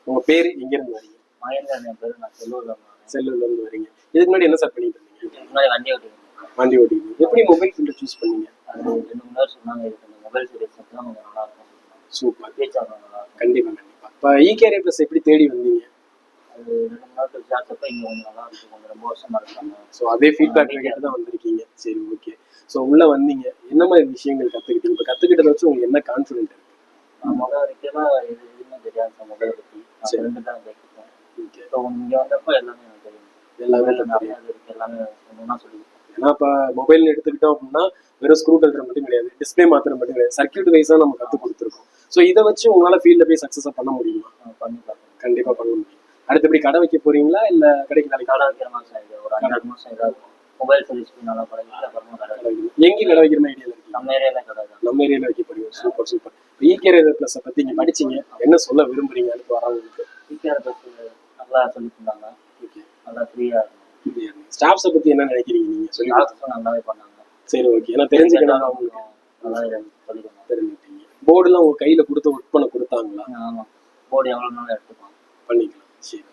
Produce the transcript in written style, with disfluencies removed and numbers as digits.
உங்க பேரு எங்க இருந்து வரீங்க? மகேந்திரன் என் பேரு. நான் செல்லூர்ல இருந்து வரீங்க. இதுக்கு முன்னாடி என்ன சார் பண்ணிட்டு இருந்தீங்க? இதுக்கு முன்னாடி வண்டி ஓட்டிருக்கேன். வண்டி ஓட்டிங்க. எப்படி மொபைல் ஃபீல்ட சூஸ் பண்ணீங்க? அது 2 மணி நேரம் சொன்னாங்க. இது கொஞ்சம் மொபைல் சர்வீஸ் தான் கொஞ்சம் நல்லா இருக்கும். சூப்பர். ஃபீச்சர் நல்லா இருக்கும். கண்டிப்பா கண்டிப்பா. இப்போ இகேஆர்ஐ ப்ளஸ் எப்படி தேடி வந்தீங்க? அது 2 மணி நேரத்துக்கு விசாரிச்சப்ப இங்க கொஞ்சம் நல்லா இருக்கு. கொஞ்சம் ரொம்ப வருஷமா இருக்காங்க. ஸோ அதே ஃபீட்பேக் கேட்டு தான் வந்திருக்கீங்க. சரி ஓகே. ஸோ உள்ள வந்தீங்க. என்ன மாதிரி விஷயங்கள் கத்துக்கிட்டீங்க? இப்போ கத்துக்கிட்டதை வச்சு உங்களுக்கு என்ன கான்ஃபிடென்ட் இருக்கு? முதல் வரைக்கும் எதுவுமே தெரியாது சார் மொபைலை பற்றி. நான் ஃப்ரெண்டு தான் கேட்டுருக்கேன். ஓகே. இப்போ இங்கே வந்தப்போ எல்லாமே எனக்கு தெரியும். எல்லாமே நிறையா இது இருக்குது. எல்லாமே ஒன்றா சொல்லி. ஏன்னா இப்போ மொபைல் எடுத்துக்கிட்டோம் அப்படின்னா வெறும் ஸ்க்ரூ ட்ரைவர் மட்டும் கிடையாது, டிஸ்பிளே மாத்திரம் மட்டும் கிடையாது, சர்க்கியூட் வைஸாக நம்ம கற்றுக் கொடுத்துருக்கோம். ஸோ இதை வச்சு உங்களால் ஃபீல்டில் போய் சக்ஸஸாக பண்ண முடியுமா? பண்ணி பார்க்கணும். கண்டிப்பாக பண்ண முடியும். அடுத்தபடி கடை வைக்க போறீங்களா இல்லை கடைக்கு நாளைக்கு? கடை வைக்கிற மாதிரி சார். இது ஒரு 5-6 மாதம் ஏதாவது மொபைல் சர்வீஸ் நல்லா பழகிட்டு அப்புறமா கடை வைக்கணும். எங்கே கடை வைக்கிற மாதிரி ஐடியா இருக்கு? நம்ம ஏரியாவில் கடை தான். நம்ம ஏரியாவில் வைக்க போறீங்க. Super super. இகேஆர்ஐ ப்ளஸை பற்றி இங்கே படிச்சீங்க, என்ன சொல்ல விரும்புறீங்க அடுத்து வரவங்களுக்கு? இகேஆர்ஐ ப்ளஸ் நல்லா சொல்லி தந்தாங்க. ஓகே. நல்லா ஃப்ரீயாக இருக்கும். ஸ்டாஃப்ஸை பற்றி என்ன நினைக்கிறீங்க நீங்கள்? சொல்லி நல்லாவே பண்ணாங்க. சரி ஓகே. ஏன்னா தெரிஞ்சுக்கலாம் அவங்களுக்கு. நல்லாவே சொல்லிக்கலாம். தெரிஞ்சுக்கிட்டீங்க. போர்டுலாம் உங்கள் கையில் கொடுத்து ஒர்க் பண்ண கொடுத்தாங்களா? ஆமாம். போர்டு எவ்வளோ நாளும் எடுத்துக்கலாம். பண்ணிக்கலாம். சரி.